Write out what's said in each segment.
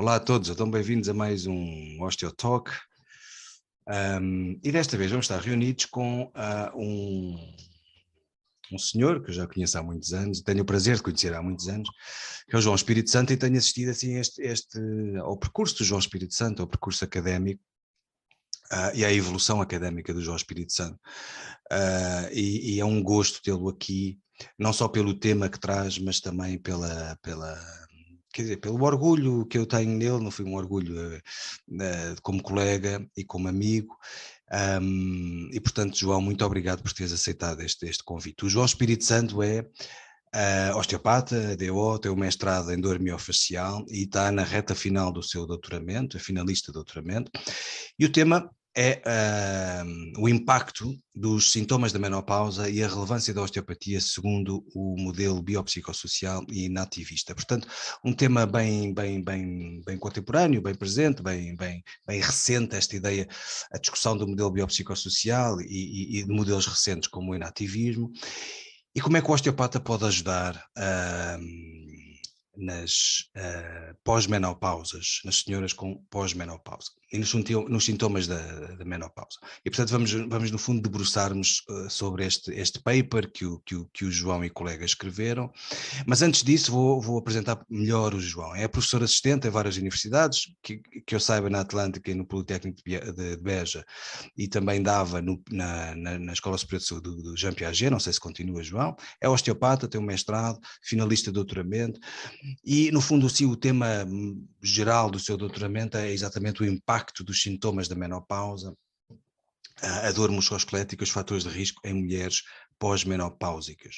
Olá a todos, então bem-vindos a mais um Osteotalk. E desta vez vamos estar reunidos com um senhor que eu já conheço há muitos anos, tenho o prazer de conhecer há muitos anos, que é o João Espírito Santo, e tenho assistido assim ao percurso do João Espírito Santo, ao percurso académico e à evolução académica do João Espírito Santo. E é um gosto tê-lo aqui, não só pelo tema que traz, mas também quer dizer, pelo orgulho que eu tenho nele. Não foi um orgulho como colega e como amigo. E portanto, João, muito obrigado por teres aceitado este convite. O João Espírito Santo é osteopata, DO, tem o mestrado em dor miofacial e está na reta final do seu doutoramento, é finalista de doutoramento, e o tema é o impacto dos sintomas da menopausa e a relevância da osteopatia segundo o modelo biopsicossocial e nativista. Portanto, um tema bem contemporâneo, bem presente, bem recente, esta ideia, a discussão do modelo biopsicossocial e de modelos recentes como o nativismo. E como é que o osteopata pode ajudar nas pós-menopausas, nas senhoras com pós-menopausa e nos sintomas da menopausa? E portanto vamos no fundo debruçarmos sobre este paper que o João e colegas escreveram. Mas antes disso vou apresentar melhor o João. É professor assistente em várias universidades, que eu saiba, na Atlântica e no Politécnico de Beja, e também dava na Escola Superior de Saúde do Jean Piaget, não sei se continua, João. É osteopata, tem um mestrado, finalista de doutoramento, e no fundo o tema geral do seu doutoramento é exatamente o impacto dos sintomas da menopausa, a dor musculoesquelética, os fatores de risco em mulheres pós-menopáusicas.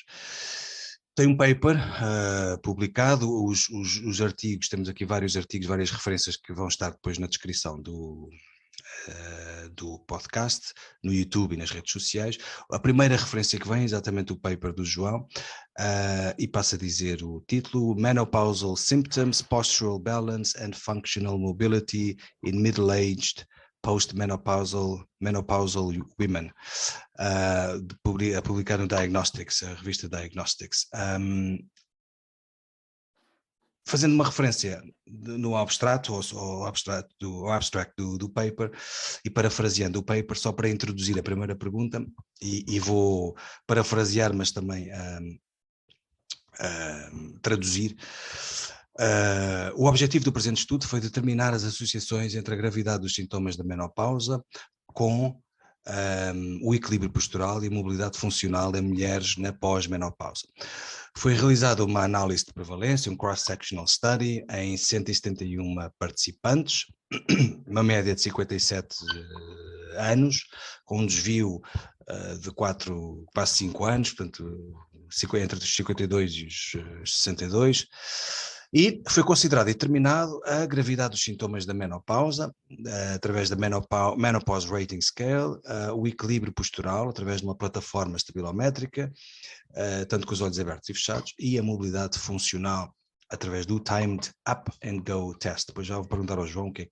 Tem um paper publicado, os artigos, temos aqui vários artigos, várias referências que vão estar depois na descrição do podcast, no YouTube e nas redes sociais. A primeira referência que vem é exatamente o paper do João, e passa a dizer o título: Menopausal Symptoms, Postural Balance and Functional Mobility in Middle-Aged Post-Menopausal Women, a publicar no Diagnostics, a revista Diagnostics. Fazendo uma referência no abstrato, ao abstract do paper, e parafraseando o paper, só para introduzir a primeira pergunta, e vou parafrasear, mas também traduzir. O objetivo do presente estudo foi determinar as associações entre a gravidade dos sintomas da menopausa com o equilíbrio postural e a mobilidade funcional em mulheres na pós-menopausa. Foi realizada uma análise de prevalência, um cross-sectional study, em 171 participantes, uma média de 57 anos, com um desvio de quase 5 anos, portanto, entre os 52 e os 62, e foi considerado e determinado a gravidade dos sintomas da menopausa, através da Menopause Rating Scale, o equilíbrio postural, através de uma plataforma estabilométrica, tanto com os olhos abertos e fechados, e a mobilidade funcional, através do Timed Up and Go Test. Depois já vou perguntar ao João que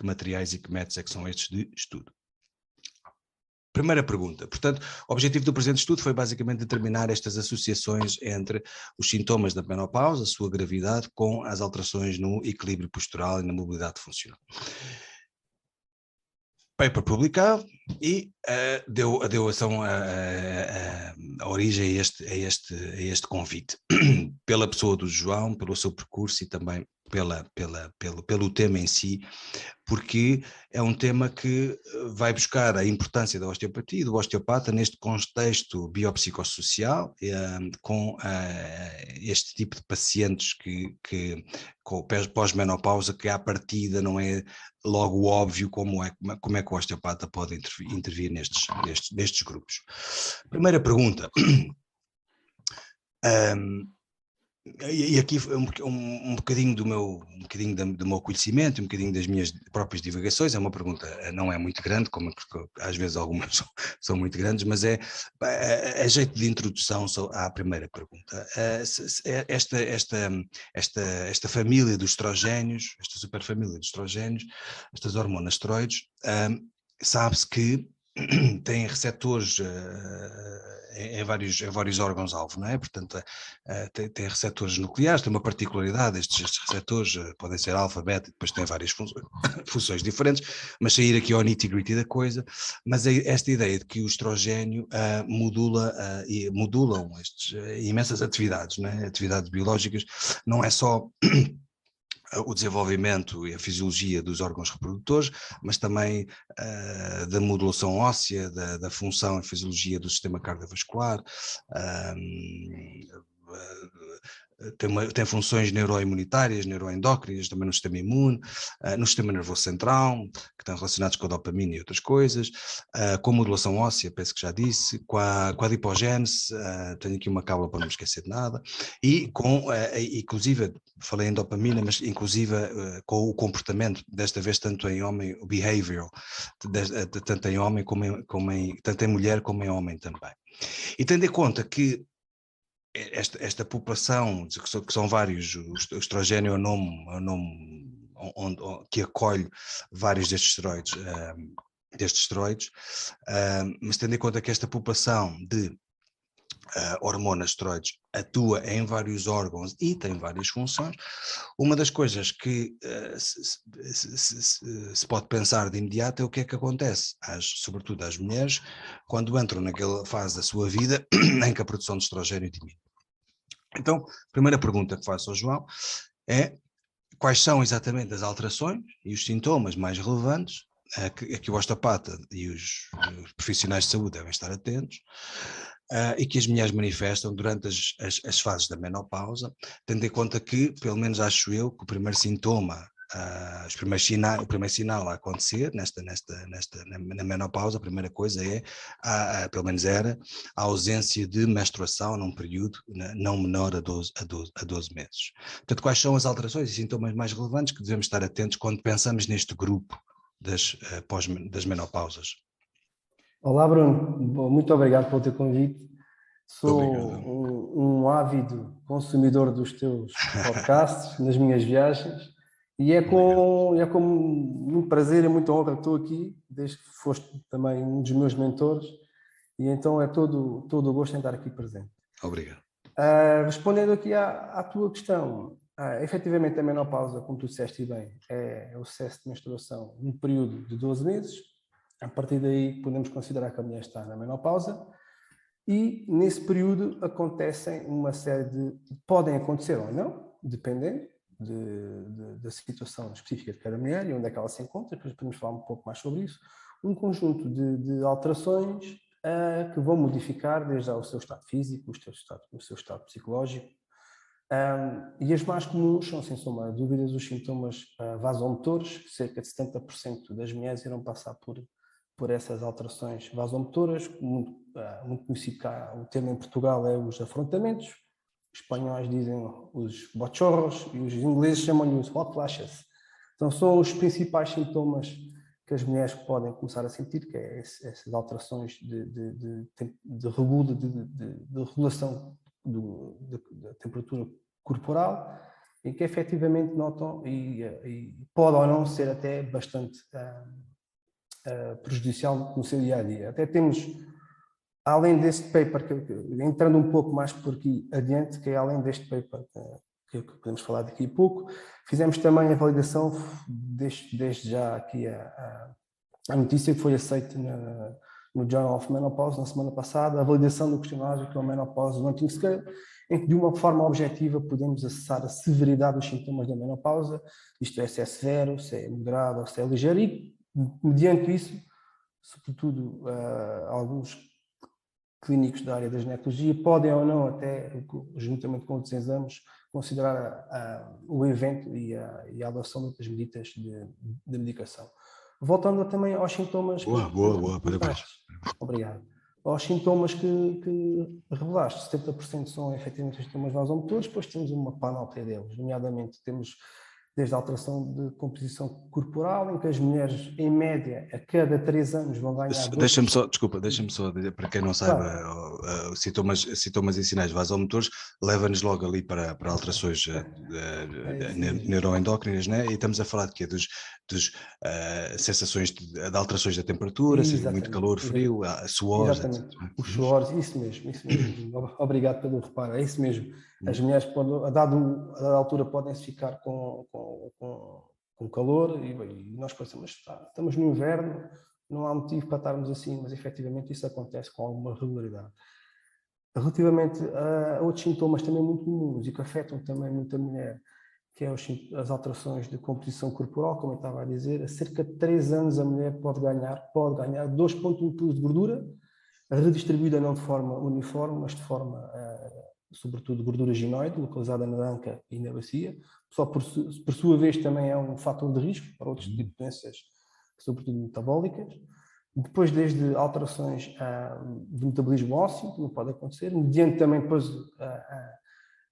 materiais e que métodos é que são estes de estudo. Primeira pergunta. Portanto, o objetivo do presente estudo foi basicamente determinar estas associações entre os sintomas da menopausa, a sua gravidade, com as alterações no equilíbrio postural e na mobilidade funcional. Paper publicado e deu a origem a este convite, pela pessoa do João, pelo seu percurso e também pelo tema em si, porque é um tema que vai buscar a importância da osteopatia e do osteopata neste contexto biopsicossocial, com este tipo de pacientes que com pós-menopausa, que à partida não é logo óbvio como é que o osteopata pode intervir nestes grupos. Primeira pergunta. E aqui um bocadinho do meu conhecimento, um bocadinho das minhas próprias divagações. É uma pergunta, não é muito grande, como às vezes algumas são muito grandes, mas é a jeito de introdução à primeira pergunta. Esta família dos estrogénios, esta superfamília dos estrogénios, estas hormonas esteroides, sabe-se que têm receptores em vários órgãos-alvo, não é? Portanto, tem receptores nucleares, tem uma particularidade, estes receptores podem ser alfa, beta, depois têm várias funções diferentes, mas sair aqui ao nitty-gritty da coisa, mas esta ideia de que o estrogênio modulam estas imensas atividades, não é? Atividades biológicas, não é só o desenvolvimento e a fisiologia dos órgãos reprodutores, mas também da modulação óssea, da função e fisiologia do sistema cardiovascular, tem funções neuroimunitárias, neuroendócrinas, também no sistema imune, no sistema nervoso central, que estão relacionados com a dopamina e outras coisas, com a modulação óssea, penso que já disse, com a adipogénese, tenho aqui uma cábula para não me esquecer de nada, e inclusive, falei em dopamina, mas inclusive com o comportamento, desta vez tanto em homem, o behavioral, tanto em homem tanto em mulher como em homem também. E tendo em conta que esta população, que são vários, o estrogênio é o nome que acolhe vários destes esteroides, mas tendo em conta que esta população de hormonas esteroides atua em vários órgãos e tem várias funções, uma das coisas que se pode pensar de imediato é o que é que acontece, sobretudo às mulheres, quando entram naquela fase da sua vida em que a produção de estrogênio diminui. Então, a primeira pergunta que faço ao João é quais são exatamente as alterações e os sintomas mais relevantes a que o osteopata e os profissionais de saúde devem estar atentos, e que as mulheres manifestam durante as fases da menopausa, tendo em conta que, pelo menos acho eu, que o primeiro sintoma, o primeiro sinal a acontecer na menopausa, a primeira coisa é, pelo menos era, a ausência de menstruação num período não menor a 12 meses. Portanto, quais são as alterações e sintomas mais relevantes que devemos estar atentos quando pensamos neste grupo das menopausas? Olá, Bruno. Muito obrigado pelo teu convite. Obrigado. Sou um ávido consumidor dos teus podcasts nas minhas viagens e é com muito prazer e muita honra que estou aqui, desde que foste também um dos meus mentores, e então é todo o gosto em estar aqui presente. Obrigado. Respondendo aqui à tua questão, efetivamente a menopausa, como tu disseste bem, é o excesso de menstruação num período de 12 meses. A partir daí podemos considerar que a mulher está na menopausa e nesse período acontecem uma série podem acontecer ou não, dependendo da situação específica de cada mulher e onde é que ela se encontra, depois podemos falar um pouco mais sobre isso, um conjunto de alterações que vão modificar desde já o seu estado físico, o seu estado psicológico, e as mais comuns são, sem sombra de dúvidas, os sintomas vasomotores. Cerca de 70% das mulheres irão passar por essas alterações vasomotoras. Muito conhecido cá, o termo em Portugal é os afrontamentos, os espanhóis dizem os bochorros e os ingleses chamam-lhe os hot flashes. Então são os principais sintomas que as mulheres podem começar a sentir, que é essas alterações de regulação da temperatura corporal, e que efetivamente notam e pode ou não ser até bastante prejudicial no seu dia-a-dia. Até temos, além deste paper, entrando um pouco mais por aqui adiante, que é além deste paper, que podemos falar daqui a pouco, fizemos também a validação, desde já aqui a notícia que foi aceita no Journal of Menopause na semana passada, a validação do questionário que é o Menopause Wanting Scale, em que de uma forma objetiva podemos acessar a severidade dos sintomas da menopausa, isto é, se é severo, se é moderado ou se é ligeiro, e mediante isso, sobretudo alguns clínicos da área da ginecologia podem ou não, até juntamente com outros exames, considerar o evento e a adoção de outras medidas de medicação. Voltando também aos sintomas... Boa, parabéns. Obrigado. Aos sintomas que revelaste, 70% são efetivamente os sintomas vasomotores, depois temos uma panóplia deles, nomeadamente temos desde a alteração de composição corporal, em que as mulheres, em média, a cada 3 anos vão ganhar... Deixa-me só dizer, para quem não saiba, Claro. sintomas e sinais vasomotores, leva-nos logo ali para alterações neuroendócrinas, né? E estamos a falar de quê? Dos sensações de alterações da temperatura, seja muito calor, frio, suores, etc. Os suores, isso mesmo. Obrigado pelo reparo, é isso mesmo. As mulheres, a dada altura, podem-se ficar com calor e nós pensamos, estamos no inverno, não há motivo para estarmos assim, mas efetivamente isso acontece com alguma regularidade. Relativamente a outros sintomas também muito comuns e que afetam também muito a mulher, que é as alterações de composição corporal, como eu estava a dizer, a cerca de 3 anos a mulher pode ganhar 2,1 kg de gordura, redistribuída não de forma uniforme, mas de forma, sobretudo, gordura ginoide, localizada na anca e na bacia. Só por sua vez também é um fator de risco para outros tipos de doenças, sobretudo metabólicas. Depois, desde alterações do metabolismo ósseo, que não pode acontecer, mediante também depois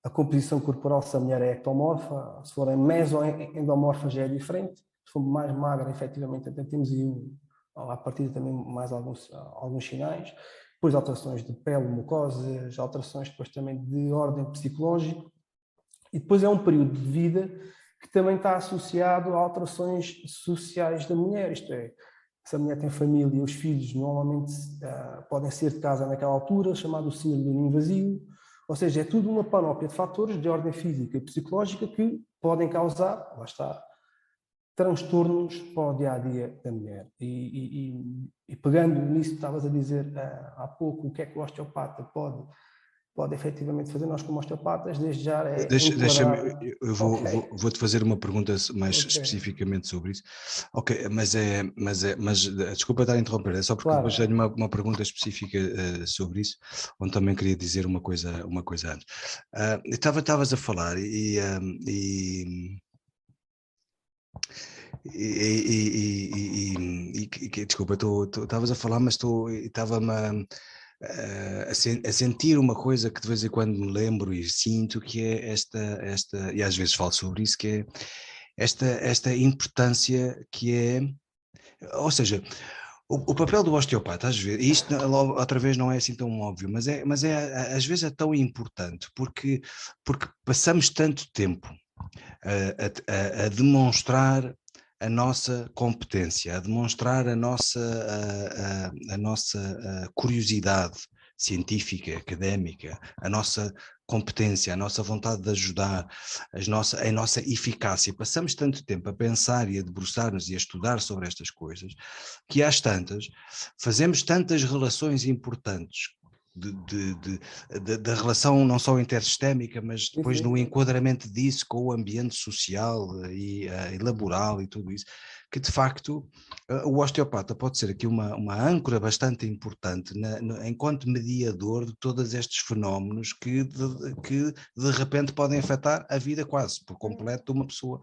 a composição corporal, se a mulher é ectomorfa, se for mesoendomorfa já é diferente, se for mais magra, efetivamente, até temos aí a partir também mais alguns sinais. Depois alterações de pele, mucosas, alterações depois também de ordem psicológica. E depois é um período de vida que também está associado a alterações sociais da mulher, isto é, se a mulher tem família, os filhos normalmente podem ser de casa naquela altura, chamado síndrome do ninho vazio, ou seja, é tudo uma panóplia de fatores de ordem física e psicológica que podem causar, lá está, transtornos para o dia-a-dia da mulher. E pegando nisso que estavas a dizer há pouco, o que é que o osteopata pode efetivamente fazer, nós como osteopatas, desde já Deixa-me, eu vou-te fazer uma pergunta mais especificamente sobre isso. Ok, mas desculpa estar a interromper, é só porque depois tenho uma pergunta específica sobre isso, onde também queria dizer uma coisa antes. Estavas a falar desculpa, estavas a falar, mas estava-me a sentir uma coisa que de vez em quando me lembro e sinto, que é esta e às vezes falo sobre isso, que é esta importância que é, ou seja, o papel do osteopata, às vezes, e isto outra vez não é assim tão óbvio, mas às vezes é tão importante, porque passamos tanto tempo a demonstrar a nossa competência, a demonstrar a nossa curiosidade científica, académica, a nossa competência, a nossa vontade de ajudar, a nossa eficácia. Passamos tanto tempo a pensar e a debruçar-nos e a estudar sobre estas coisas, que às tantas fazemos tantas relações importantes da relação não só intersistémica, mas depois no enquadramento disso com o ambiente social e laboral e tudo isso, que de facto o osteopata pode ser aqui uma âncora bastante importante enquanto mediador de todos estes fenómenos que de repente podem afetar a vida quase por completo de uma pessoa.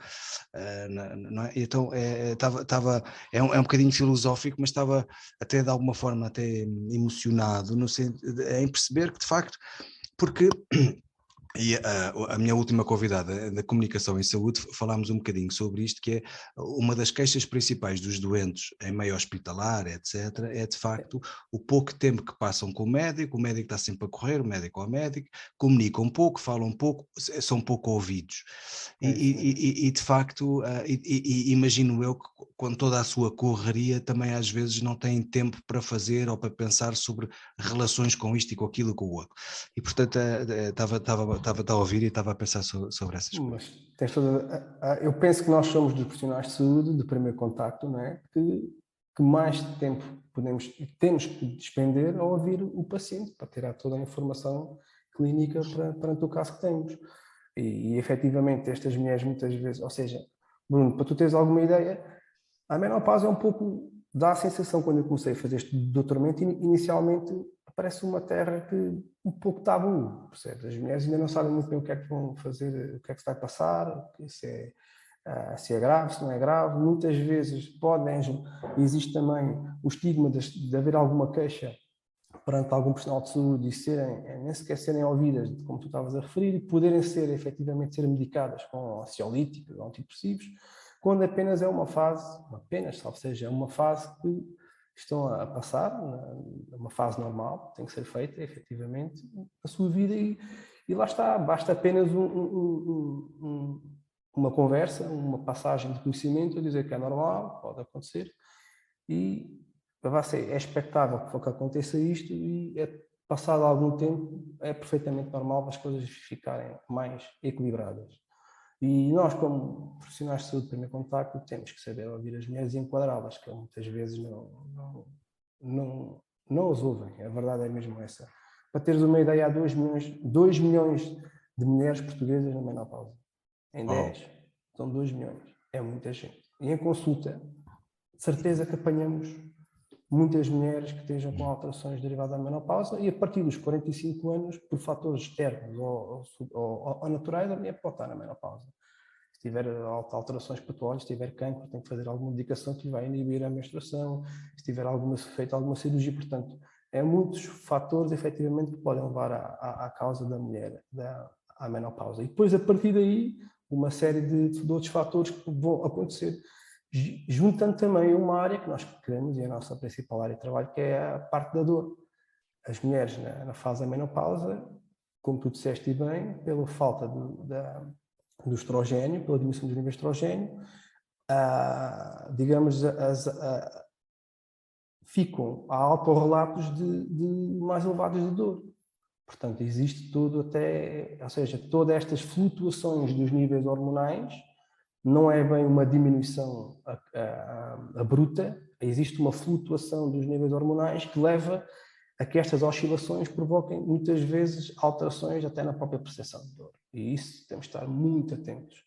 Não é? Então é um bocadinho filosófico, mas estava até de alguma forma até emocionado em perceber que de facto, porque e a minha última convidada da comunicação em saúde, falámos um bocadinho sobre isto, que é uma das queixas principais dos doentes em meio hospitalar, etc., é de facto o pouco tempo que passam com o médico está sempre a correr, o médico ao médico, comunicam pouco, falam pouco, são pouco ouvidos. E de facto, imagino eu que com toda a sua correria também às vezes não têm tempo para fazer ou para pensar sobre relações com isto e com aquilo e com o outro. E portanto estava a ouvir e estava a pensar sobre essas coisas. Mas eu penso que nós somos dos profissionais de saúde de primeiro contacto, não é? Que mais tempo temos que despender a ouvir o paciente para tirar toda a informação clínica perante o caso que temos. E efetivamente estas mulheres muitas vezes, ou seja, Bruno, para tu teres alguma ideia, a menopausa é um pouco, dá a sensação quando eu comecei a fazer este doutoramento, inicialmente parece uma terra que um pouco tabu, percebes? As mulheres ainda não sabem muito bem o que é que vão fazer, o que é que se vai passar, se é grave, se não é grave. Muitas vezes existe também o estigma de haver alguma queixa perante algum profissional de saúde e nem sequer serem ouvidas, como tu estavas a referir, e poderem efetivamente ser medicadas com ansiolíticos ou antidepressivos, quando apenas é uma fase, salvo seja, é uma fase que estão a passar, uma fase normal, tem que ser feita, efetivamente, a sua vida e lá está, basta apenas uma conversa, uma passagem de conhecimento a dizer que é normal, pode acontecer, e é expectável que aconteça isto e passado algum tempo é perfeitamente normal as coisas ficarem mais equilibradas. E nós, como profissionais de saúde de primeiro contacto, temos que saber ouvir as mulheres e enquadrá-las, que muitas vezes não as ouvem. A verdade é mesmo essa. Para teres uma ideia, há 2 milhões de mulheres portuguesas na menopausa. Em 10, são 2 milhões. É muita gente. E em consulta, de certeza que apanhamos muitas mulheres que estejam com alterações derivadas da menopausa e a partir dos 45 anos, por fatores externos ou naturais, a mulher pode estar na menopausa. Se tiver alterações patológicas, se tiver cancro, tem que fazer alguma medicação que vai inibir a menstruação, se tiver feito alguma cirurgia. Portanto, é muitos fatores, efetivamente, que podem levar à causa da mulher à menopausa. E depois, a partir daí, uma série de outros fatores que vão acontecer, juntando também uma área que nós queremos, e a nossa principal área de trabalho, que é a parte da dor. As mulheres na fase da menopausa, como tu disseste bem, pela falta do estrogênio, pela diminuição dos níveis de estrogênio, digamos, ficam a autorrelatos de mais elevados de dor. Portanto, existe ou seja, todas estas flutuações dos níveis hormonais, não é bem uma diminuição bruta, existe uma flutuação dos níveis hormonais que leva a que estas oscilações provoquem muitas vezes alterações até na própria percepção de dor. E isso temos de estar muito atentos.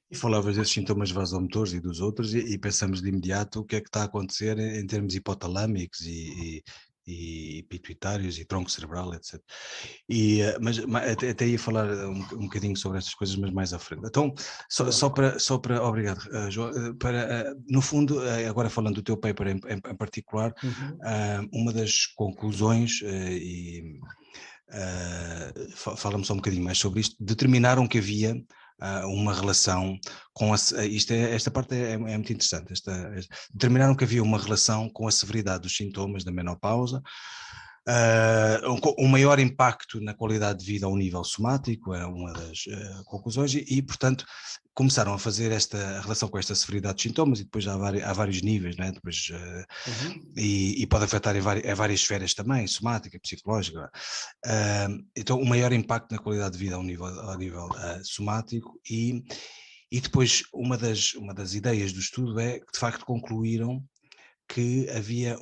E falavas desses sintomas vasomotores e dos outros e pensamos de imediato o que é que está a acontecer em termos hipotalâmicos e pituitários e tronco cerebral, etc. Mas até ia falar um bocadinho sobre estas coisas, mas mais à frente. Então, só para obrigado, João, no fundo, agora falando do teu paper em particular, uma das conclusões, fala-me só um bocadinho mais sobre isto, determinaram que havia uma relação com esta parte é muito interessante. Determinaram que havia uma relação com a severidade dos sintomas da menopausa, um maior impacto na qualidade de vida ao nível somático, é uma das conclusões, e portanto começaram a fazer esta relação com esta severidade dos sintomas, e depois há vários níveis, não é? Depois, e pode afetar em várias esferas também, somática, psicológica. Então, o maior impacto na qualidade de vida ao nível somático, e depois uma das ideias do estudo é que de facto concluíram que havia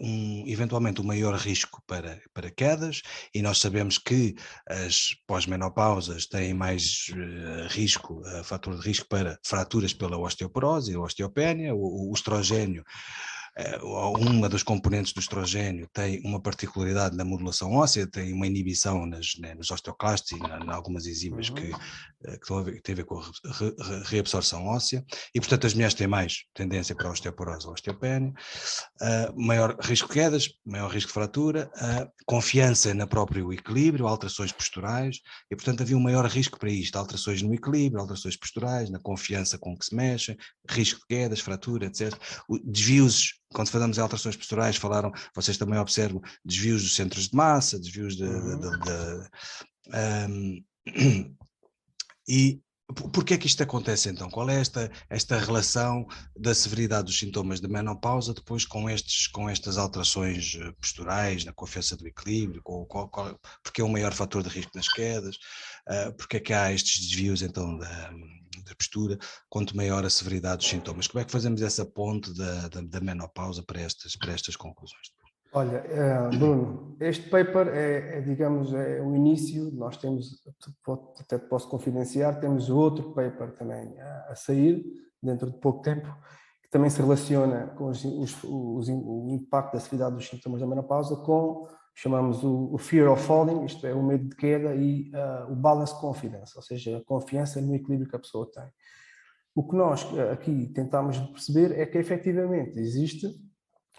eventualmente um maior risco para quedas, e nós sabemos que as pós-menopausas têm mais fator de risco para fraturas pela osteoporose, a osteopénia, o estrogênio. Uma das componentes do estrogênio tem uma particularidade na modulação óssea, tem uma inibição nos osteoclastos e em algumas enzimas que têm a ver com a reabsorção óssea, e portanto as mulheres têm mais tendência para a osteoporose ou osteopénia, maior risco de quedas, maior risco de fratura, confiança no próprio equilíbrio, alterações posturais, e portanto havia um maior risco para isto, alterações no equilíbrio, alterações posturais, na confiança com que se mexem, risco de quedas, fratura, etc. Desvios, quando falamos em alterações posturais, vocês também observam desvios dos centros de massa, desvios e porquê é que isto acontece então? Qual é esta relação da severidade dos sintomas da menopausa depois com estas alterações posturais, na confiança do equilíbrio, porque é um maior fator de risco nas quedas, porque é que há estes desvios então da postura, quanto maior a severidade dos sintomas? Como é que fazemos essa ponte da menopausa para estas conclusões? Olha, Bruno, este paper digamos, é o início. Nós temos, até posso confidenciar, temos outro paper também a sair dentro de pouco tempo, que também se relaciona com o impacto da severidade dos sintomas da menopausa com, chamamos o fear of falling, isto é, o medo de queda, e o balance confidence, ou seja, a confiança no equilíbrio que a pessoa tem. O que nós aqui tentamos perceber é que efetivamente existe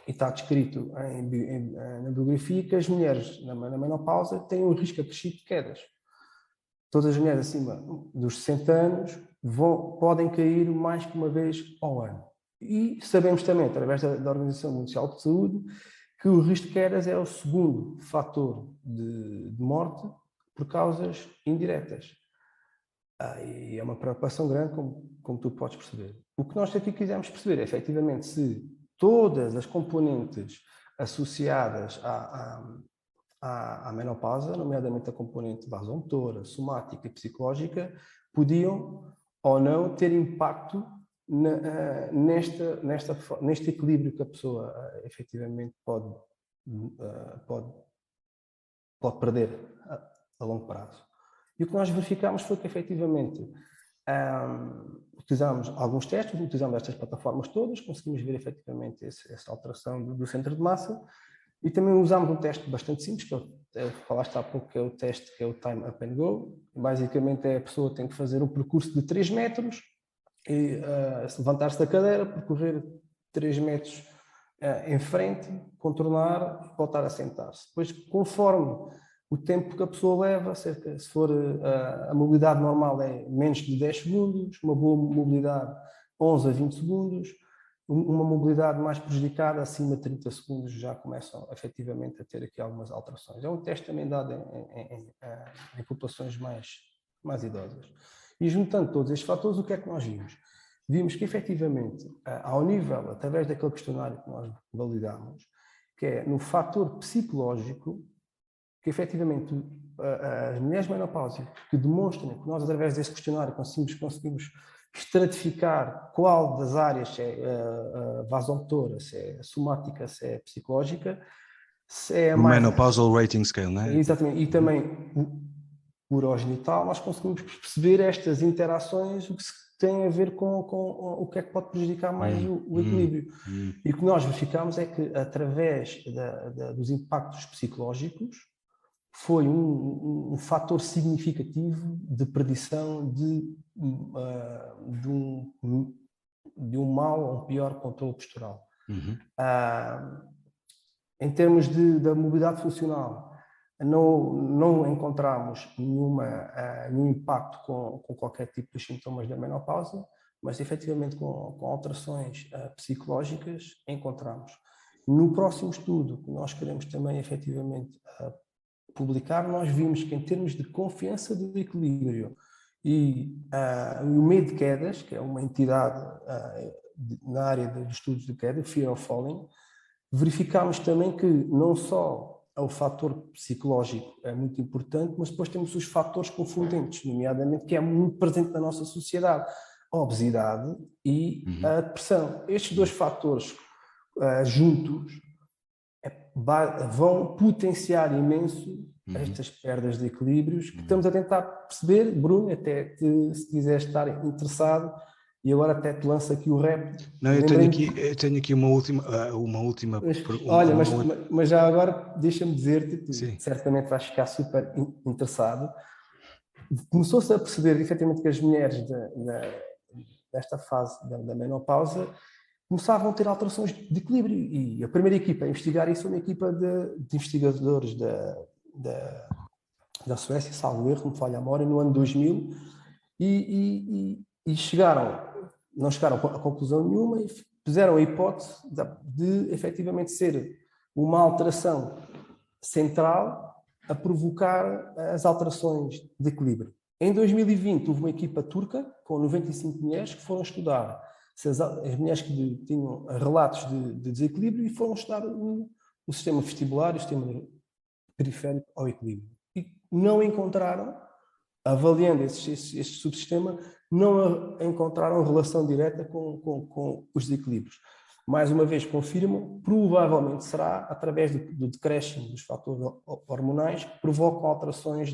e está descrito na bibliografia que as mulheres na menopausa têm um risco acrescido de quedas. Todas as mulheres acima dos 60 anos podem cair mais que uma vez ao ano. E sabemos também, através da Organização Mundial de Saúde, que o risco de quedas é o segundo fator de morte por causas indiretas. E é uma preocupação grande, como tu podes perceber. O que nós aqui quisemos perceber é, efetivamente, se todas as componentes associadas à menopausa, nomeadamente a componente vasomotora, somática e psicológica, podiam ou não ter impacto neste equilíbrio que a pessoa efetivamente pode perder a longo prazo. E o que nós verificámos foi que, efetivamente, utilizámos alguns testes, utilizámos estas plataformas todas, conseguimos ver, efetivamente, essa alteração do centro de massa, e também usámos um teste bastante simples, que falaste há pouco, que é o teste, que é o Time Up and Go. Basicamente, a pessoa tem que fazer um percurso de 3 metros, e levantar-se da cadeira, percorrer 3 metros em frente, contornar e voltar a sentar-se. Depois, conforme o tempo que a pessoa leva, se for a mobilidade normal é menos de 10 segundos, uma boa mobilidade 11 a 20 segundos, uma mobilidade mais prejudicada acima de 30 segundos já começam efetivamente a ter aqui algumas alterações. É um teste também dado em populações mais idosas. E juntando todos estes fatores, o que é que nós vimos? Vimos que efetivamente, ao nível, através daquele questionário que nós validamos, que é no fator psicológico, que efetivamente as mulheres menopáusicas que demonstram que nós, através desse questionário, conseguimos estratificar qual das áreas, se é vasomotora, se é somática, se é psicológica, se é o Menopausal Rating Scale, não é? Exatamente, e também o urogenital, nós conseguimos perceber estas interações, o que tem a ver com o que é que pode prejudicar mais o equilíbrio. E o que nós verificamos é que, através dos impactos psicológicos, foi um fator significativo de predição de um mau ou um pior controle postural. Em termos da mobilidade funcional, não encontramos nenhum impacto com qualquer tipo de sintomas da menopausa, mas efetivamente com alterações psicológicas encontramos. No próximo estudo, que nós queremos também efetivamente publicar, nós vimos que, em termos de confiança do equilíbrio e o medo de quedas, que é uma entidade na área dos estudos de queda, Fear of Falling, verificámos também que não só o fator psicológico é muito importante, mas depois temos os fatores confundentes, nomeadamente, que é muito presente na nossa sociedade, a obesidade e a depressão. Estes dois fatores juntos vão potenciar imenso estas perdas de equilíbrios que estamos a tentar perceber. Bruno, até se quiseres estar interessado, e agora até te lanço aqui o rap. Não, eu tenho aqui uma última olha, mas já agora deixa-me dizer-te, tu Sim. certamente vais ficar super interessado. Começou-se a perceber efetivamente que as mulheres desta fase da menopausa começavam a ter alterações de equilíbrio, e a primeira equipa a investigar isso foi uma equipa de investigadores da Suécia, salvo erro, me falha a memória, no ano 2000, e não chegaram a conclusão nenhuma e fizeram a hipótese de efetivamente ser uma alteração central a provocar as alterações de equilíbrio. Em 2020 houve uma equipa turca com 95 mulheres que foram estudar as mulheres que tinham relatos de desequilíbrio, e foram estudar o sistema vestibular e o sistema periférico ao equilíbrio. E não encontraram, avaliando este subsistema, não encontraram relação direta com os desequilíbrios. Mais uma vez, confirmam, provavelmente será através do decréscimo dos fatores hormonais que provocam alterações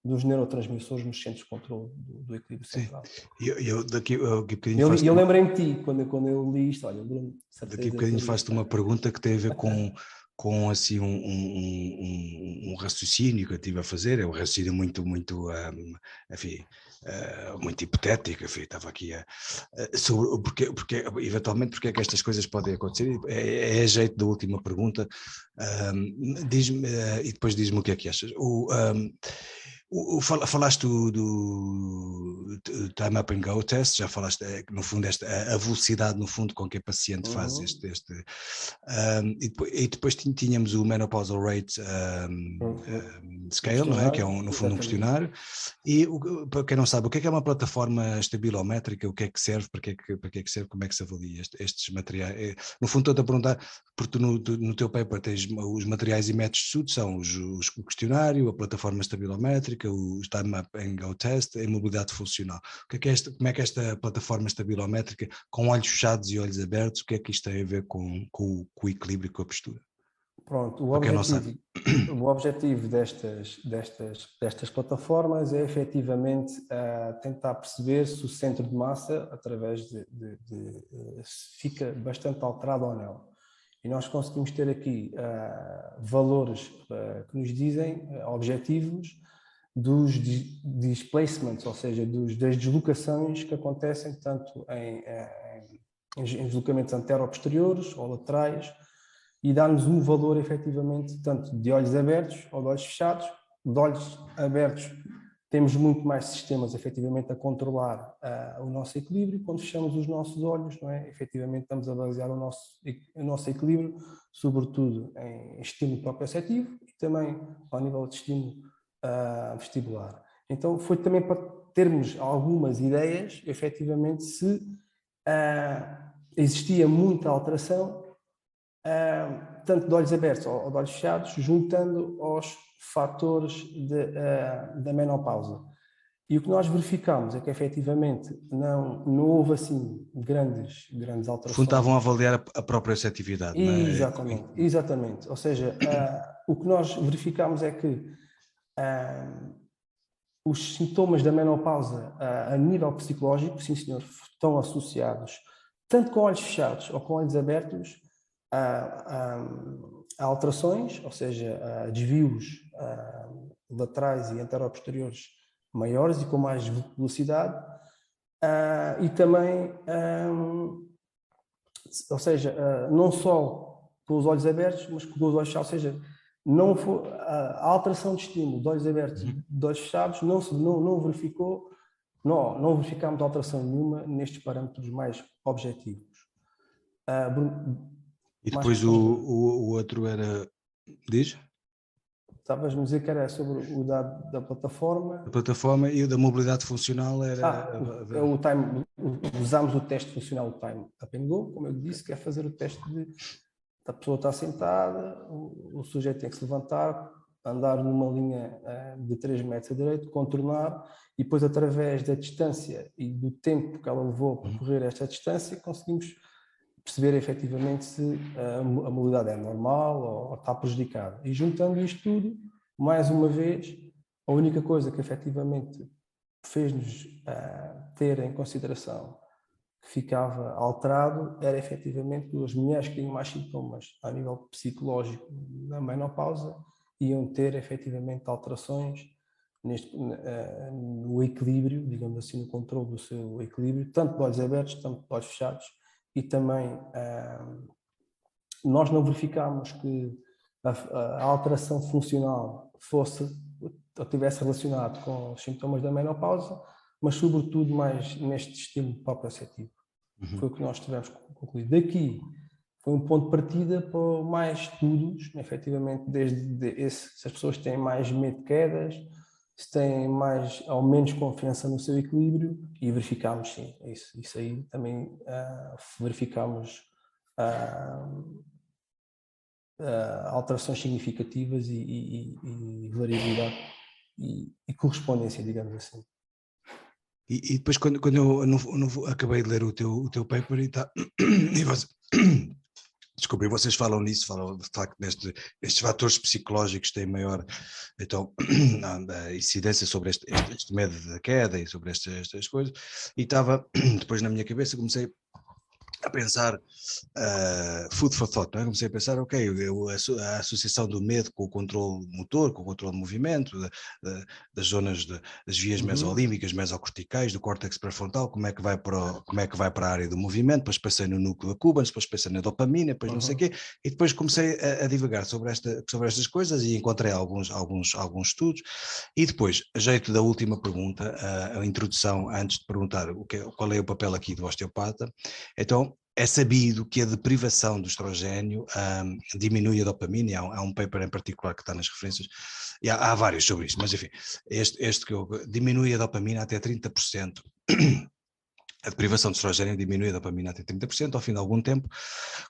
dos neurotransmissores nos centros de controle do equilíbrio central. Eu lembrei-me de ti quando eu li isto. Olha, Bruno, daqui a bocadinho faço-te uma pergunta que tem a ver com assim um raciocínio que eu estive a fazer. É um raciocínio muito enfim, muito hipotética, enfim, estava aqui sobre eventualmente porque é que estas coisas podem acontecer, é a jeito da última pergunta, diz-me, e depois diz-me o que é que achas. Falaste do Time Up and Go Test, já falaste, no fundo, a velocidade, no fundo, com que a paciente faz e depois tínhamos o Menopausal Rate Scale, não é? Que é, no fundo, um questionário. E, para quem não sabe, o que é uma plataforma estabilométrica, o que é que serve, para que é que serve, como é que se avalia estes materiais? No fundo, estou-te a perguntar, porque tu no teu paper tens os materiais e métodos de estudo, são o questionário, a plataforma estabilométrica, o Time Up and Go Test, a mobilidade funcional. Como é que esta plataforma estabilométrica, com olhos fechados e olhos abertos, o que é que isto tem a ver com o equilíbrio e com a postura? Pronto, o objetivo destas plataformas é efetivamente tentar perceber se o centro de massa, através se fica bastante alterado ou não. E nós conseguimos ter aqui valores que nos dizem objetivos dos displacements, ou seja, das deslocações que acontecem tanto em deslocamentos antero-posteriores ou laterais, e dá-nos um valor efetivamente tanto de olhos abertos ou de olhos fechados. De olhos abertos temos muito mais sistemas efetivamente a controlar o nosso equilíbrio. Quando fechamos os nossos olhos, não é? Efetivamente estamos a basear o nosso equilíbrio, sobretudo em estímulo proprioceptivo e também ao nível de estímulo vestibular. Então foi também para termos algumas ideias, efetivamente, se existia muita alteração, tanto de olhos abertos ou de olhos fechados, juntando aos fatores da menopausa. E o que nós verificamos é que, efetivamente, não houve assim grandes alterações. No fundo, estavam a avaliar a própria receptividade, não é? Exatamente. Ou seja, o que nós verificamos é que os sintomas da menopausa a nível psicológico, sim senhor, estão associados tanto com olhos fechados ou com olhos abertos a alterações, ou seja, a desvios laterais e anteroposteriores maiores e com mais velocidade, e também, ou seja, não só com os olhos abertos, mas com os olhos fechados, ou seja, a alteração de estímulo de olhos abertos e de olhos fechados não verificámos alteração nenhuma nestes parâmetros mais objetivos. E depois o outro era... Diz? Estavas-me a dizer que era sobre o dado da plataforma. A plataforma e o da mobilidade funcional era... Usámos o teste funcional, o Time Up and Go, como eu disse, que é fazer o teste de... A pessoa está sentada, o sujeito tem que se levantar, andar numa linha de 3 metros a direito, contornar, e depois, através da distância e do tempo que ela levou a percorrer esta distância, conseguimos perceber efetivamente se a mobilidade é normal ou está prejudicada. E juntando isto tudo, mais uma vez, a única coisa que efetivamente fez-nos ter em consideração que ficava alterado era efetivamente as mulheres que tinham mais sintomas a nível psicológico na menopausa iam ter efetivamente alterações no equilíbrio, digamos assim, no controle do seu equilíbrio, tanto de olhos abertos, tanto de olhos fechados. E também nós não verificámos que a alteração funcional fosse ou tivesse relacionado com os sintomas da menopausa, mas sobretudo mais neste estímulo proprioceptivo. Foi o que nós tivemos concluído. Daqui foi um ponto de partida para mais estudos, efetivamente, se as pessoas têm mais medo de quedas, se têm mais ou menos confiança no seu equilíbrio, e verificámos, sim, isso aí também verificámos alterações significativas e variabilidade e correspondência, digamos assim. E depois, quando eu acabei de ler o teu paper e desculpe, vocês falam nisso, falam de facto estes fatores psicológicos têm maior a incidência sobre este medo da queda e sobre estas coisas, e estava depois na minha cabeça, comecei a pensar, food for thought, não é? Comecei a pensar, ok, a associação do medo com o controle motor, com o controle de movimento, das zonas, das vias mesolímbicas, mesocorticais, do córtex pré-frontal, como é que vai para a área do movimento, depois pensei no núcleo accumbens, depois pensei na dopamina, depois não sei o quê, e depois comecei a divagar sobre estas coisas e encontrei alguns estudos, e depois, a jeito da última pergunta, a introdução, antes de perguntar qual é o papel aqui do osteopata, então, é sabido que a deprivação do estrogênio diminui a dopamina, há um paper em particular que está nas referências, e há vários sobre isto, mas enfim, este que diminui a dopamina até 30%. A deprivação de estrogênio diminui a dopamina até 30% ao fim de algum tempo,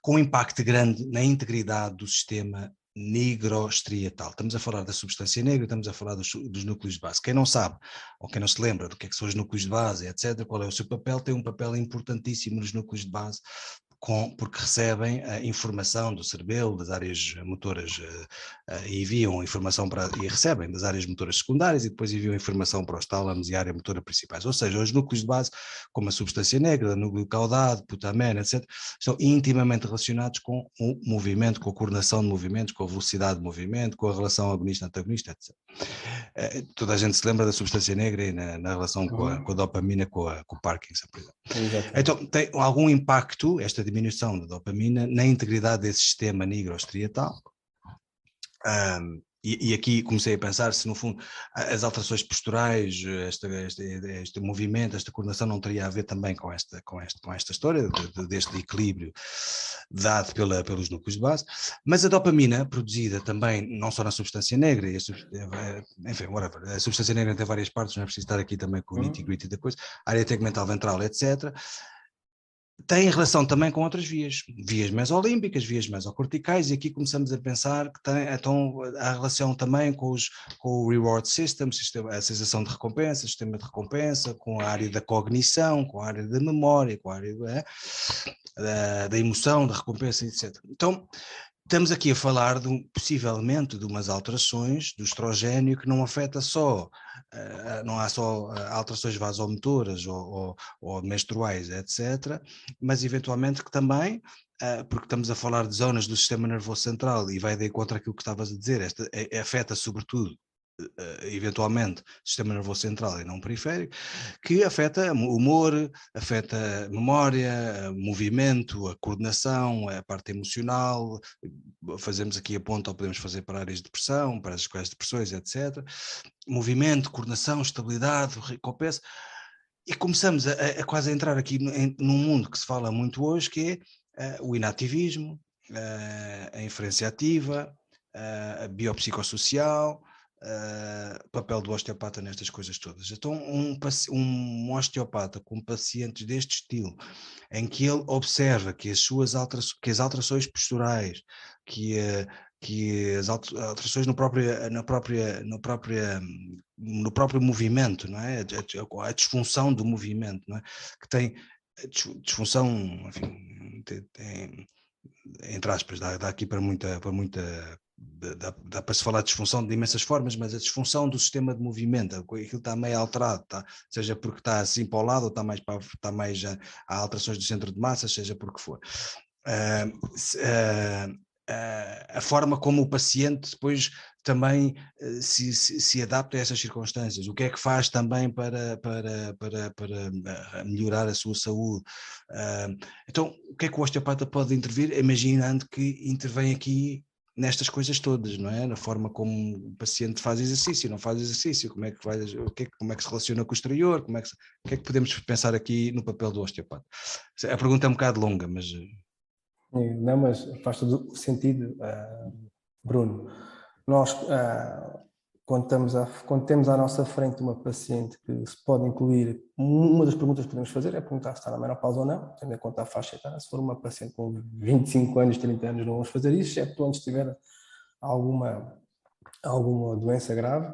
com um impacto grande na integridade do sistema nigrostriatal. Estamos a falar da substância negra, estamos a falar dos núcleos de base. Quem não sabe, ou quem não se lembra do que é que são os núcleos de base, etc., qual é o seu papel, tem um papel importantíssimo nos núcleos de base, porque recebem a informação do cerebelo, das áreas motoras, e enviam informação e recebem das áreas motoras secundárias e depois enviam informação para os tálamos e a área motora principais. Ou seja, os núcleos de base, como a substância negra, núcleo caudado, putamen, etc., estão intimamente relacionados com o movimento, com a coordenação de movimentos, com a velocidade de movimento, com a relação agonista-antagonista, etc. Toda a gente se lembra da substância negra e na relação com a dopamina, com o Parkinson, por exemplo. Exatamente. Então, tem algum impacto, esta diminuição da dopamina, na integridade desse sistema nigrostriatal. E aqui comecei a pensar se no fundo as alterações posturais, este movimento, esta coordenação não teria a ver também com esta história deste equilíbrio dado pelos núcleos de base, mas a dopamina produzida também não só na substância negra, enfim, whatever, a substância negra tem várias partes, não é preciso estar aqui também com o nitty-gritty da coisa, área tegmental ventral, etc., tem relação também com outras vias mesolímbicas, vias mesocorticais, e aqui começamos a pensar que tem então a relação também com o reward system, a sensação de recompensa, sistema de recompensa, com a área da cognição, com a área da memória, com a área da emoção, da recompensa, etc. Então, estamos aqui a falar possivelmente de umas alterações do estrogênio que não afeta só, não há só alterações vasomotoras ou menstruais, etc., mas eventualmente que também, porque estamos a falar de zonas do sistema nervoso central e vai de encontro àquilo que estavas a dizer, afeta sobretudo, eventualmente, sistema nervoso central e não periférico, que afeta o humor, afeta a memória, movimento, a coordenação, a parte emocional. Fazemos aqui a ponta, ou podemos fazer para áreas de depressão, para as depressões, etc. Movimento, coordenação, estabilidade, recompensa. E começamos a quase entrar aqui num mundo que se fala muito hoje, que é o inativismo, a inferência ativa, a biopsicossocial, papel do osteopata nestas coisas todas. Então, um osteopata com pacientes deste estilo, em que ele observa que as alterações posturais, que as alterações no próprio movimento, não é? A disfunção do movimento, não é? Que tem disfunção, enfim, entre aspas, dá aqui para muita dá para se falar de disfunção de imensas formas, mas a disfunção do sistema de movimento, aquilo está meio alterado, seja porque está assim para o lado, ou está mais a alterações do centro de massa, seja por que for. A forma como o paciente depois também se adapta a essas circunstâncias, o que é que faz também para melhorar a sua saúde. Então, o que é que o osteopata pode intervir, imaginando que intervém aqui nestas coisas todas, não é? Na forma como o paciente faz exercício, não faz exercício, como é que se relaciona com o exterior, o que é que podemos pensar aqui no papel do osteopata? A pergunta é um bocado longa, mas... Não, mas faz todo o sentido, Bruno. Nós, quando temos à nossa frente uma paciente que se pode incluir, uma das perguntas que podemos fazer é perguntar se está na menopausa ou não, tendo em conta a faixa etária. Se for uma paciente com 25 anos, 30 anos, não vamos fazer isso, exceto antes tiver alguma doença grave.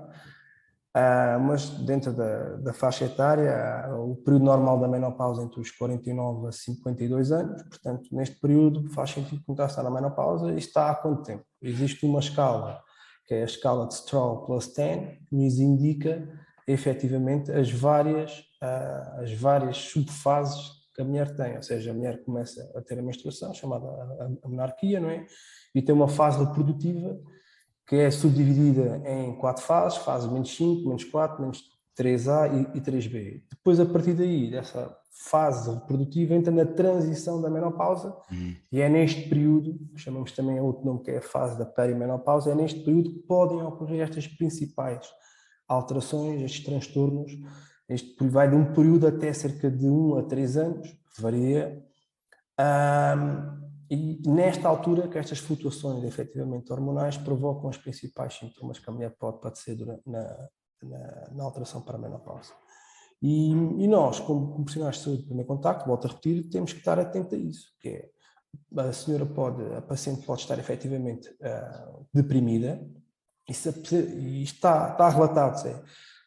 Mas dentro da faixa etária, o período normal da menopausa é entre os 49 a 52 anos, portanto, neste período faz sentido perguntar se está na menopausa e está há quanto tempo. Existe uma escala, que é a escala de Stroll plus 10, que nos indica efetivamente as várias subfases que a mulher tem, ou seja, a mulher começa a ter a menstruação, chamada a menarquia, não é? E tem uma fase reprodutiva que é subdividida em 4 fases, fase menos 5, menos 4, menos 3A e 3B. Depois, a partir daí, dessa fase reprodutiva, entra na transição da menopausa, e é neste período, chamamos também outro nome que é a fase da perimenopausa, é neste período que podem ocorrer estas principais alterações, estes transtornos. Este vai de um período até cerca de 1 a 3 anos, varia. E nesta altura que estas flutuações efetivamente hormonais provocam os principais sintomas que a mulher pode padecer na alteração para a menopausa. E nós, como profissionais de saúde de primeiro contacto, volto a repetir, temos que estar atentos a isso, que é, a paciente pode estar efetivamente deprimida, e está relatado,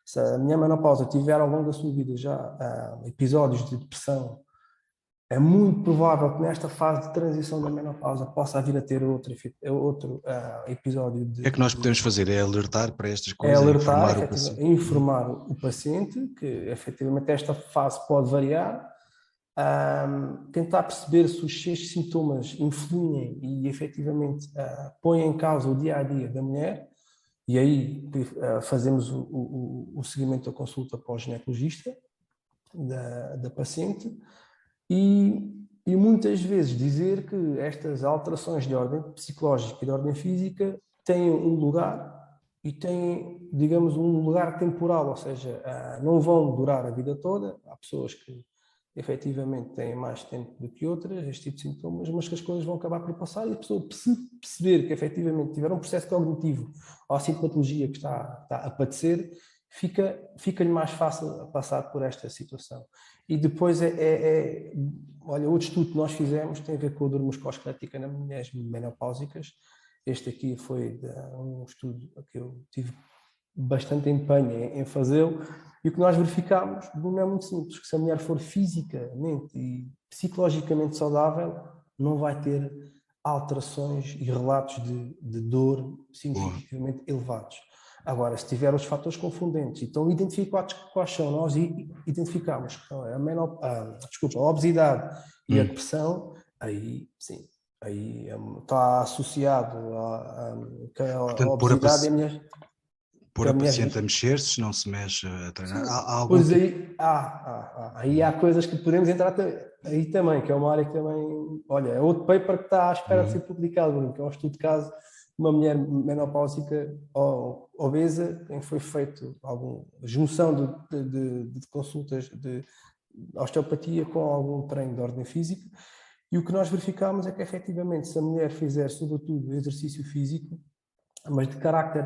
se a minha menopausa tiver ao longo da sua vida já episódios de depressão, é muito provável que nesta fase de transição da menopausa possa vir a ter outro episódio O que é que nós podemos fazer? É alertar para estas é coisas? alertar, Informar o paciente? informar o paciente que efetivamente esta fase pode variar, tentar perceber se estes sintomas influem e efetivamente põem em causa o dia-a-dia da mulher, e aí fazemos o seguimento da consulta para o ginecologista da paciente. E muitas vezes dizer que estas alterações de ordem psicológica e de ordem física têm um lugar e têm, digamos, um lugar temporal, ou seja, não vão durar a vida toda. Há pessoas que efetivamente têm mais tempo do que outras, este tipo de sintomas, mas que as coisas vão acabar por passar, e a pessoa perceber que efetivamente tiver um processo cognitivo ou a sintomatologia que está a padecer, fica-lhe mais fácil passar por esta situação. E depois olha, outro estudo que nós fizemos tem a ver com a dor musculoesquelética nas mulheres menopáusicas. Este aqui foi um estudo que eu tive bastante empenho em fazê-lo, e o que nós verificámos não é muito simples, que se a mulher for fisicamente e psicologicamente saudável, não vai ter alterações e relatos de dor significativamente elevados. Agora, se tiver os fatores confundentes e estão identificados quais são, nós identificamos que a obesidade e a depressão, aí sim, aí está associado a Portanto, obesidade e a mulher. pôr a paciente a mexer-se, se não se mexe a treinar. Há algum pois aí há coisas que podemos entrar aí também, que é uma área que também, olha, é outro paper que está à espera de ser publicado, que é um estudo de caso de uma mulher menopáusica obesa, em que foi feito alguma junção de consultas de osteopatia com algum treino de ordem física, e o que nós verificamos é que efetivamente, se a mulher fizer sobretudo exercício físico, mas de carácter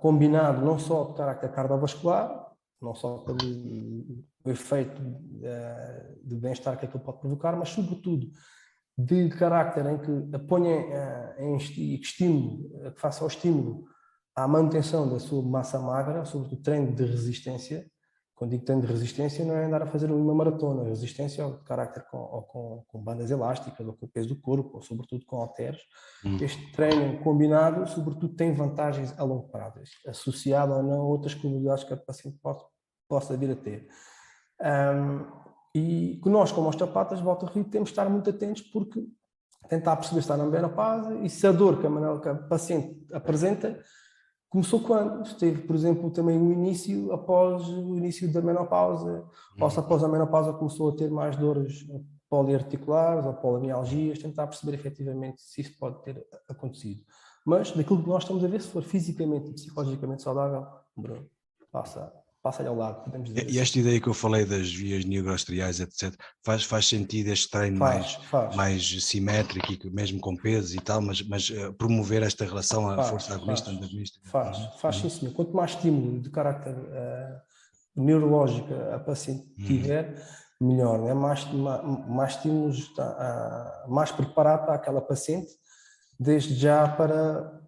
combinado não só de carácter cardiovascular, não só pelo efeito de bem-estar que aquilo pode provocar, mas sobretudo de carácter em que ponha que estímulo, que faça o estímulo à manutenção da sua massa magra, sobretudo treino de resistência. Quando digo treino de resistência, não é andar a fazer uma maratona. A resistência é de carácter com bandas elásticas, ou com o peso do corpo, ou sobretudo com halteres. Este treino combinado, sobretudo, tem vantagens a longo prazo, associado ou não a outras comorbidades que a paciente possa vir a ter. E que nós, como osteopatas, volto a repetir, temos de estar muito atentos, porque tentar perceber se está na menopausa e se a dor que a paciente apresenta começou quando? Se teve, por exemplo, também um início após o início da menopausa, ou se após a menopausa começou a ter mais dores poliarticulares ou polimialgias, tentar perceber efetivamente se isso pode ter acontecido. Mas, daquilo que nós estamos a ver, se for fisicamente e psicologicamente saudável, Bruno, passa-lhe ao lado, podemos dizer E esta ideia que eu falei das vias neuroarteriais, etc., faz sentido este treino mais simétrico, e mesmo com peso e tal, mas promover esta relação à força agonista, antagonista? Faz sim, senhor. Quanto mais estímulo de carácter neurológico a paciente tiver, melhor. Né? Mais estímulos, mais preparado para aquela paciente, desde já para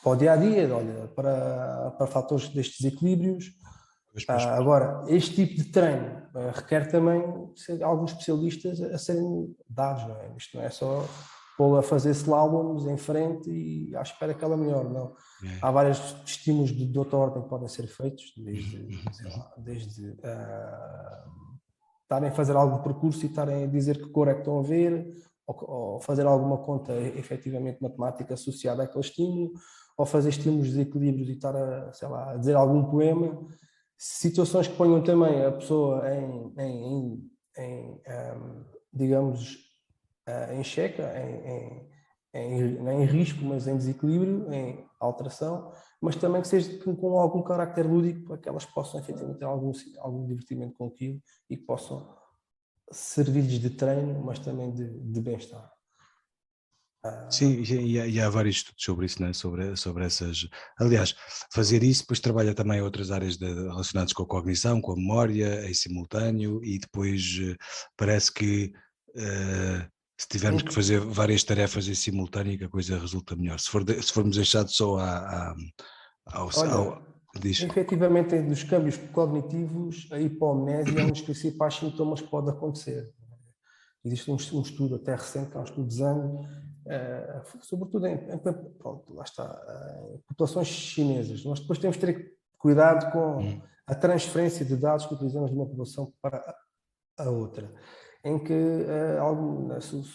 o dia-a-dia, olha, para fatores destes equilíbrios. Agora, este tipo de treino requer também alguns especialistas a serem dados, não é? Isto não é só pô-la a fazer slaloms em frente e à espera que ela melhore, não. Há vários estímulos de outra ordem que podem ser feitos, desde estarem a fazer algum percurso e estarem a dizer que cor é que estão a ver, ou fazer alguma conta efetivamente matemática associada àquele estímulo, ou fazer estímulos de desequilíbrios e estar a, sei lá, a dizer algum poema. Situações que ponham também a pessoa digamos, em xeca, em risco, mas em desequilíbrio, em alteração, mas também que seja com algum carácter lúdico para que elas possam efetivamente ter algum divertimento com aquilo e que possam servir-lhes de treino, mas também de bem-estar. Sim, e há vários estudos sobre isso, né? sobre essas. Aliás, fazer isso depois trabalha também outras áreas relacionadas com a cognição, com a memória, em simultâneo, e depois parece que se tivermos que fazer várias tarefas em simultâneo, que a coisa resulta melhor. Se formos deixados só diz. Efetivamente, dos câmbios cognitivos, a hipomnésia é um dos principais sintomas que pode acontecer. Existe um estudo até recente, que é um estudo de anos, sobretudo em populações chinesas. Nós depois temos que ter cuidado com a transferência de dados que utilizamos de uma população para a outra, em que,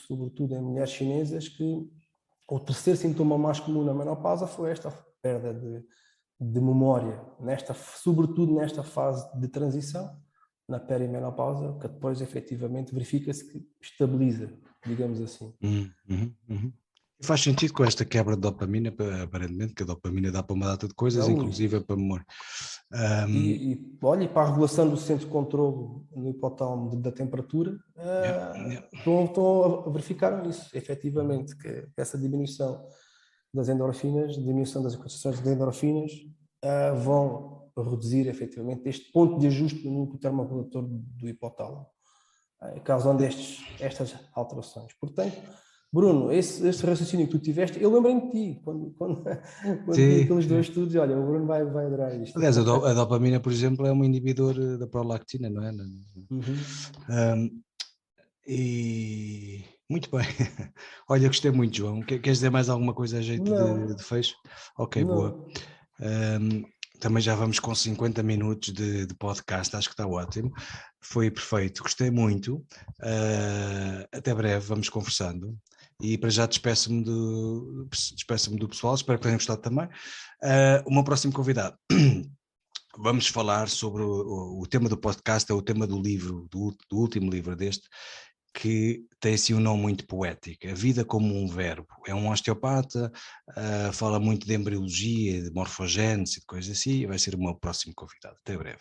sobretudo em mulheres chinesas, que o terceiro sintoma mais comum na menopausa foi esta perda de memória, sobretudo nesta fase de transição, na perimenopausa, que depois efetivamente verifica-se que estabiliza, digamos assim. Faz sentido com esta quebra de dopamina, aparentemente, que a dopamina dá para uma data de coisas, inclusive para a memória. E para a regulação do centro de controle no hipotálamo da temperatura, estão a verificar isso, efetivamente, que essa diminuição das endorfinas, diminuição das concentrações de endorfinas, vão reduzir efetivamente este ponto de ajuste no núcleo termoregulador do hipotálamo, causando estas alterações. Portanto, Bruno, esse raciocínio que tu tiveste, eu lembrei-me de ti, quando vi aqueles dois estudos, olha, o Bruno vai adorar isto. Aliás, a dopamina, por exemplo, é um inibidor da prolactina, não é? E muito bem. Olha, gostei muito, João. Queres dizer mais alguma coisa a jeito de fecho? Ok, não. Boa. Também já vamos com 50 minutos de podcast, acho que está ótimo. Foi perfeito, gostei muito. Até breve, vamos conversando. E para já despeço-me do pessoal, espero que tenham gostado também. O meu próximo convidado. Vamos falar sobre o tema do podcast, é o tema do livro, do último livro deste, que tem assim um nome muito poético, A Vida como um Verbo. É um osteopata, fala muito de embriologia, de morfogênese, de coisas assim, e vai ser o meu próximo convidado. Até breve.